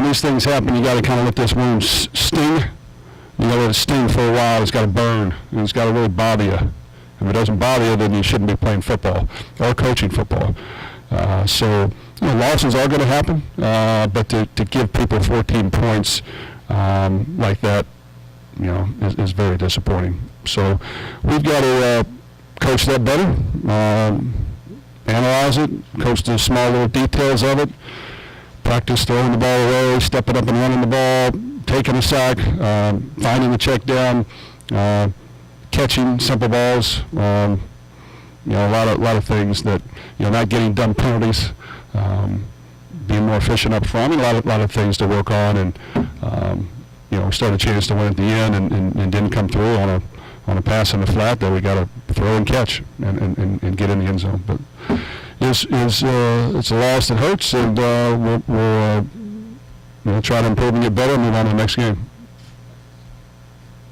these things happen, you got to kind of let this wound sting. You got to let it sting for a while. It's got to burn, and it's got to really bother you. If it doesn't bother you, then you shouldn't be playing football or coaching football. So losses are going to happen, but to give people 14 points like that, is very disappointing. So we've got to coach that better, analyze it, coach the small little details of it, practice throwing the ball away, stepping up and running the ball, taking a sack, finding the check down, catching simple balls, a lot of things that, not getting dumb penalties, being more efficient up front, and a lot of things to work on, and we started a chance to win at the end and didn't come through on a pass in the flat that we got to throw and catch and get in the end zone. But it's a loss that hurts, and we'll try to improve and get better and move on to the next game.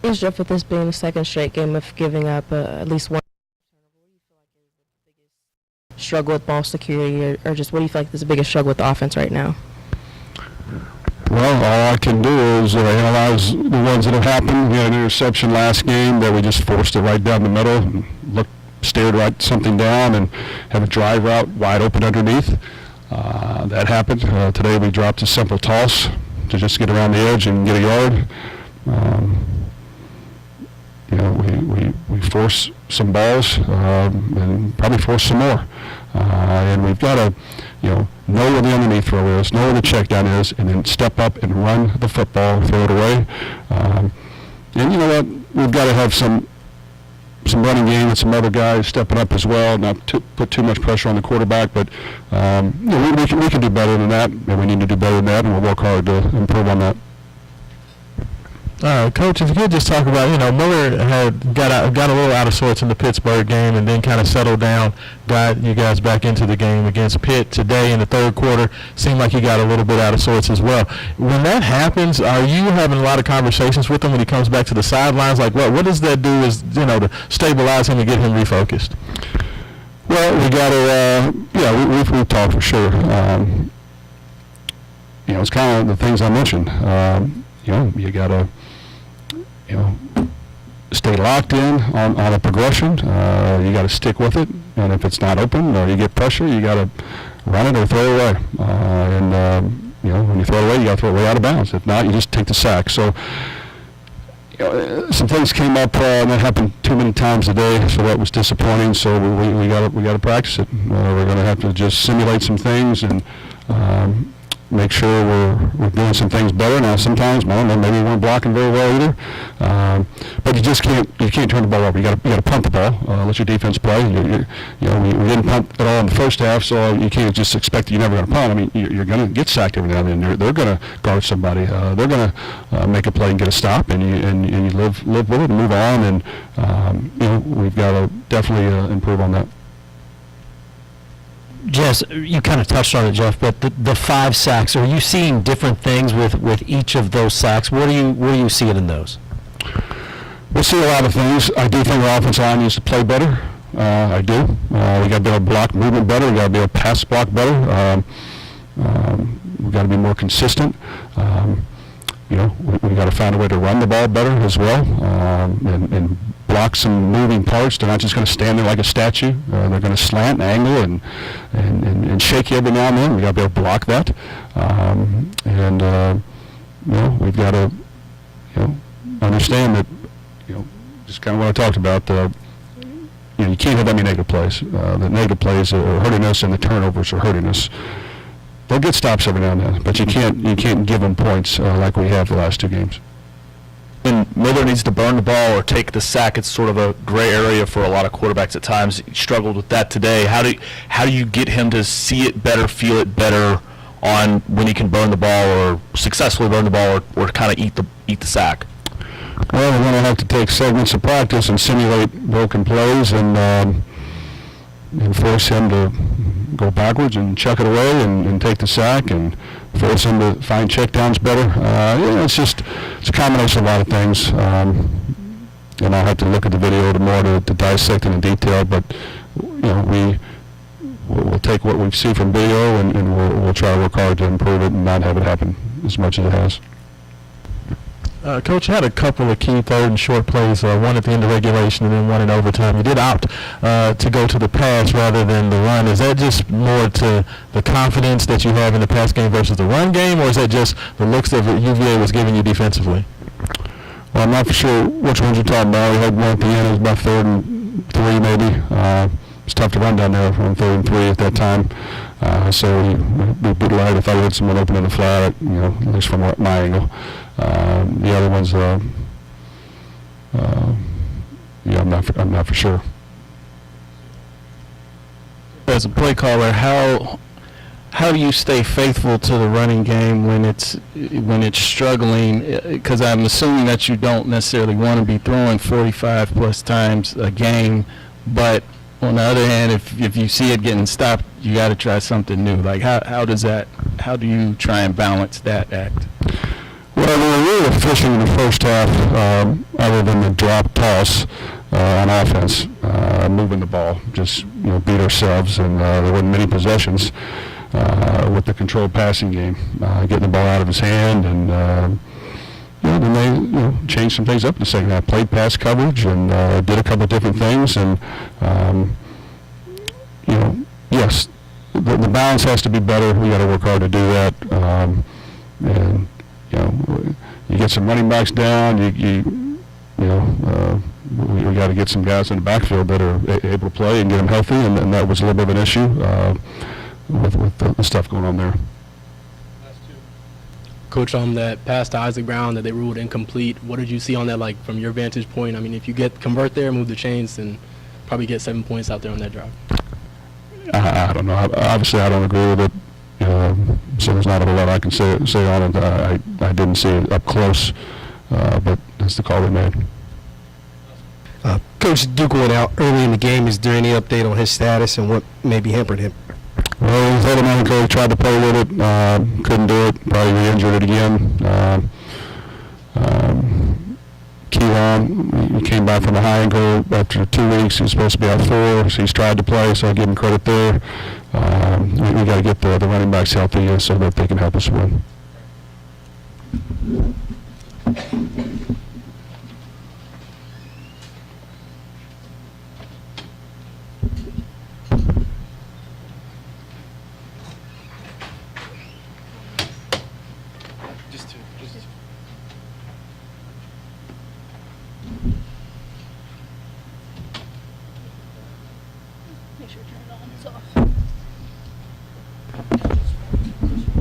Yes, Jeff, with this being the second straight game of giving up at least one turnover, what do you feel like is the biggest struggle with ball security, or just what do you feel like is the biggest struggle with the offense right now? Well, all I can do is analyze the ones that have happened. We had an interception last game that we just forced it right down the middle, and stared right something down, and have a drive route wide open underneath. That happened. Today we dropped a simple toss to just get around the edge and get a yard. We force some balls and probably force some more. And we've got to, know where the underneath throw is, know where the check down is, and then step up and run the football, throw it away. And you know what? We've got to have some running game with some other guys stepping up as well, not to put too much pressure on the quarterback. But we can do better than that, and we need to do better than that, and we'll work hard to improve on that. Coach, if you could just talk about, Miller had got a little out of sorts in the Pittsburgh game and then kind of settled down, got you guys back into the game against Pitt today in the third quarter. Seemed like he got a little bit out of sorts as well. When that happens, are you having a lot of conversations with him when he comes back to the sidelines? Like, what does that do to stabilize him and get him refocused? Well, we got to, we've talked for sure. It's kind of the things I mentioned. You got to, stay locked in on a progression. You got to stick with it, and if it's not open or you get pressure, you got to run it or throw it away. When you throw it away, you got to throw it way out of bounds. If not, you just take the sack. So, some things came up and that happened too many times today, so that was disappointing. So we got to practice it. We're going to have to just simulate some things and make sure we're doing some things better. Now sometimes, maybe we weren't blocking very well either. But you just can't turn the ball over. You got to pump the ball. Let your defense play. We didn't pump at all in the first half, so you can't just expect that you're never going to punt. I mean, you're going to get sacked every now and then. They're going to guard somebody. They're going to make a play and get a stop, and you live with it and move on. And we've got to definitely improve on that. Jess, you kind of touched on it, Jeff, but the 5 sacks, are you seeing different things with each of those sacks? What are you seeing in those? We'll see a lot of things. I do think our offensive line needs to play better. I do. We got to be able to block movement better. We got to be able to pass block better. We've got to be more consistent. We got to find a way to run the ball better as well, and block some moving parts. They're not just going to stand there like a statue. They're going to slant and angle and shake you every now and then. We got to be able to block that. We've got to understand that just kind of what I talked about. You can't have that many negative plays. The negative plays are hurting us, and the turnovers are hurting us. They'll get stops every now and then, but you can't give them points like we have the last 2 games. When Miller needs to burn the ball or take the sack, it's sort of a gray area for a lot of quarterbacks at times. He struggled with that today. How do you get him to see it better, feel it better on when he can burn the ball or successfully burn the ball or kind of eat the sack? Well, we're going to have to take segments of practice and simulate broken plays and force him to go backwards and chuck it away and take the sack and force him to find checkdowns better. It's a combination of a lot of things. And I'll have to look at the video more to dissect it in detail. But we'll take what we see from video and we'll try to work hard to improve it and not have it happen as much as it has. Coach, had a couple of key third and short plays, one at the end of regulation and then one in overtime. You did opt to go to the pass rather than the run. Is that just more to the confidence that you have in the pass game versus the run game, or is that just the looks that UVA was giving you defensively? Well, I'm not for sure which ones you're talking about. We had one at the end. It was about 3rd and 3 maybe. It's tough to run down there on 3rd and 3 at that time. So we bootlegged. I thought we had someone open in the flat, at least from my angle. The other ones, I'm not for sure. As a play caller, how do you stay faithful to the running game when it's struggling? Because I'm assuming that you don't necessarily want to be throwing 45 plus times a game, but on the other hand, if you see it getting stopped, you got to try something new. Like how do you try and balance that act? Well, we were really efficient in the first half, other than the drop toss on offense, moving the ball, just beat ourselves, and there weren't many possessions with the controlled passing game, getting the ball out of his hand, and then they changed some things up in the second half. Played pass coverage and did a couple of different things, and yes, the balance has to be better. We got to work hard to do that, and you get some running backs down. We got to get some guys in the backfield that are able to play and get them healthy, and that was a little bit of an issue with the stuff going on there. Coach, on that pass to Isaac Brown that they ruled incomplete, what did you see on that, like, from your vantage point? I mean, if you convert there, move the chains, and probably get 7 points out there on that drive. I don't know. Obviously, I don't agree with it. So there's not a whole lot I can say on it. I didn't see it up close, but that's the call we made. Coach Duke went out early in the game. Is there any update on his status and what maybe hampered him? Well, he held him ankle. He tried to play with it, couldn't do it. Probably re-injured it again. Keelan, he came back from a high ankle after 2 weeks. He was supposed to be out 4, so he's tried to play, so I give him credit there. We got to get the running backs healthy so that they can help us win.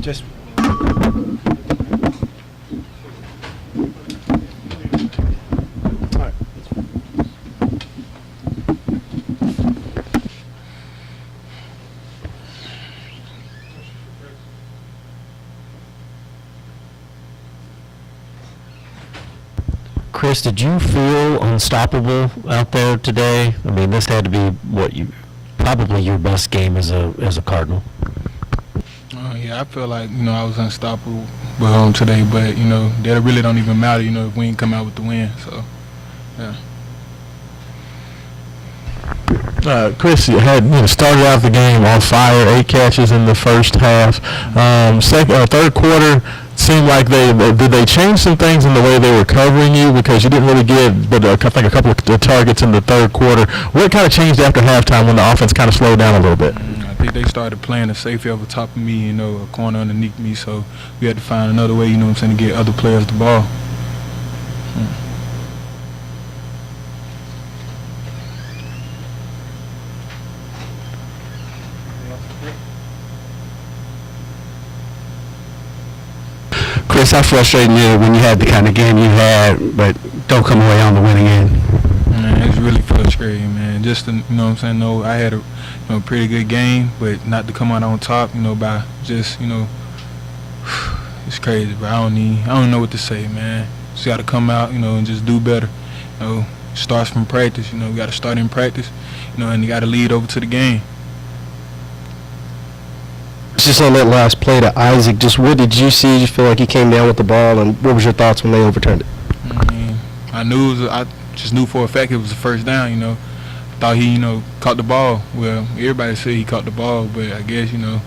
Just Chris, did you feel unstoppable out there today? I mean, this had to be probably your best game as a Cardinal. Yeah, I feel like, I was unstoppable today, but, that really don't even matter, if we ain't come out with the win, so, yeah. Chris, you had started out the game on fire, 8 catches in the first half. Third quarter seemed like did they change some things in the way they were covering you, because you didn't really get, but I think a couple of targets in the third quarter. What kind of changed after halftime when the offense kind of slowed down a little bit? I think they started playing a safety over top of me, a corner underneath me, so we had to find another way, to get other players the ball. Chris, how frustrating is it when you had the kind of game you had, but don't come away on the winning end? Man, it's really frustrating, man. Just to, know I had a pretty good game, but not to come out on top, by just, it's crazy, but I don't know what to say, man. Just got to come out, and just do better. Starts from practice, we got to start in practice, and you got to lead over to the game. Just on that last play to Isaac, just what did you see? Did you feel like he came down with the ball, and what was your thoughts when they overturned it? I just knew for a fact it was a first down, Thought he, caught the ball. Well, everybody said he caught the ball, but I guess, the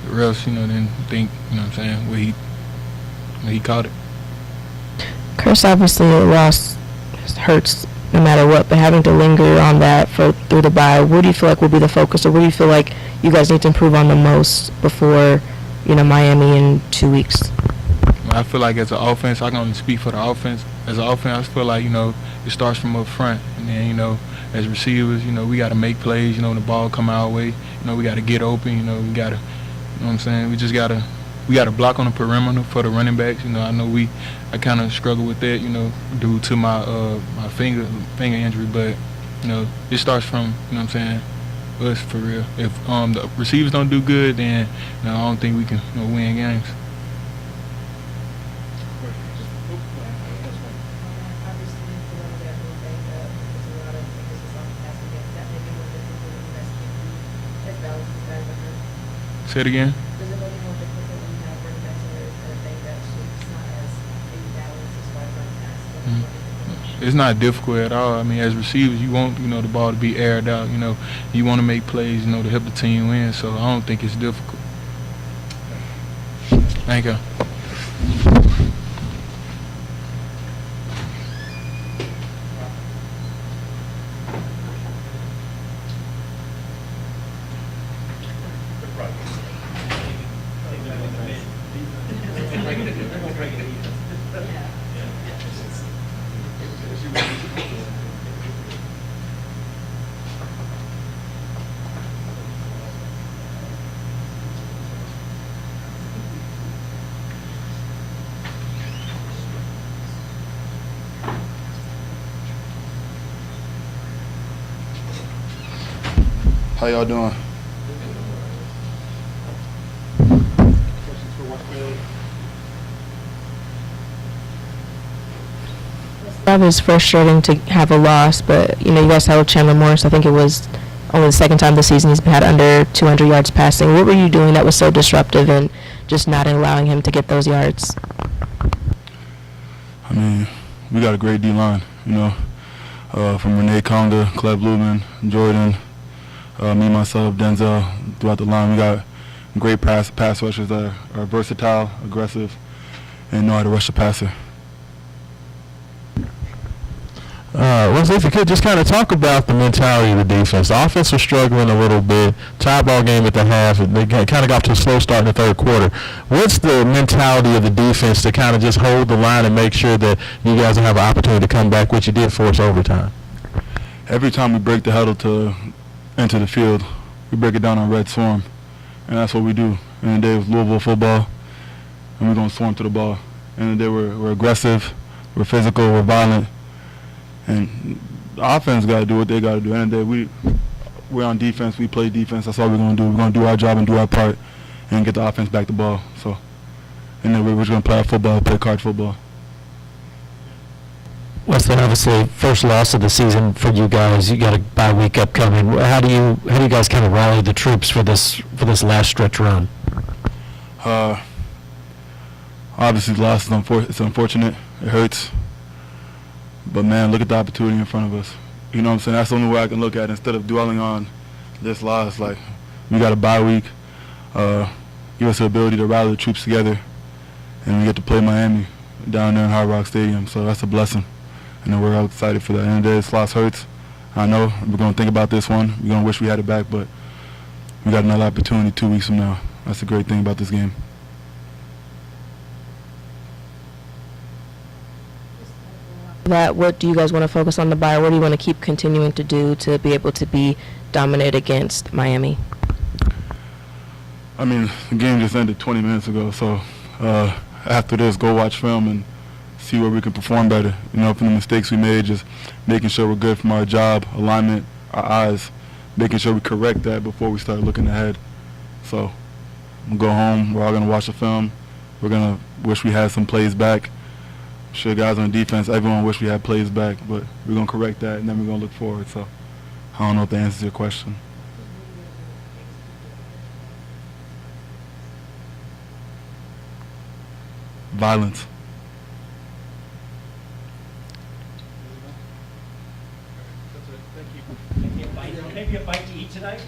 refs, didn't think, what he he caught it. Chris, obviously a loss hurts no matter what, but having to linger on that through the bye, what do you feel like will be the focus, or what do you feel like you guys need to improve on the most before, Miami in 2 weeks? I feel like as an offense, I can only speak for the offense. As an offense, I feel like, it starts from up front. And then, as receivers, we got to make plays, the ball come our way. We got to get open, we got to, what I'm saying? We got to block on the perimeter for the running backs. I know I kind of struggle with that, due to my my finger injury. But, it starts from, us for real. If the receivers don't do good, then I don't think we can win games. Say it again. It's not difficult at all. I mean, as receivers, you want the ball to be aired out. You want to make plays, to help the team win. So I don't think it's difficult. Thank you. How y'all doing? That was frustrating to have a loss, but you guys held Chandler Morris. I think it was only the second time this season he's had under 200 yards passing. What were you doing that was so disruptive and just not allowing him to get those yards? I mean, we got a great D-line, from Renee Conga, Cleb Lumen, Jordan, me, myself, Denzel, throughout the line. We got great pass rushers that are versatile, aggressive, and know how to rush the passer. Wesley, if you could just kind of talk about the mentality of the defense. The offense was struggling a little bit. Tie ball game at the half. They kind of got to a slow start in the third quarter. What's the mentality of the defense to kind of just hold the line and make sure that you guys will have an opportunity to come back, which you did force overtime? Every time we break the huddle to enter the field, we break it down on red swarm, and that's what we do. And the day was Louisville football, and we're going to swarm to the ball. And the day we're aggressive, we're physical, we're violent, and the offense got to do what they got to do. And the day we're on defense, we play defense. That's all we're going to do. We're going to do our job and do our part, and get the offense back the ball. So, and then we're just going to play our football, play card football. Weston, obviously, first loss of the season for you guys. You got a bye week upcoming. How do you guys kind of rally the troops for this last stretch run? Obviously, the loss is it's unfortunate. It hurts. But man, look at the opportunity in front of us. You know what I'm saying? That's the only way I can look at it instead of dwelling on this loss. Like, we got a bye week. Give us the ability to rally the troops together, and we get to play Miami down there in Hard Rock Stadium. So that's a blessing. And we're all excited for that. At the end of the day, this loss hurts. I know we're going to think about this one. We're going to wish we had it back, but we got another opportunity 2 weeks from now. That's the great thing about this game. What do you guys want to focus on the bye? What do you want to keep continuing to do to be able to be dominant against Miami? I mean, the game just ended 20 minutes ago, so after this, go watch film and see where we can perform better. From the mistakes we made, just making sure we're good from our job, alignment, our eyes, making sure we correct that before we start looking ahead. So we'll go home. We're all going to watch the film. We're going to wish we had some plays back. I'm sure guys on defense, everyone wish we had plays back, but we're going to correct that, and then we're going to look forward. So I don't know if that answers your question. Violence. Maybe a bite to eat tonight?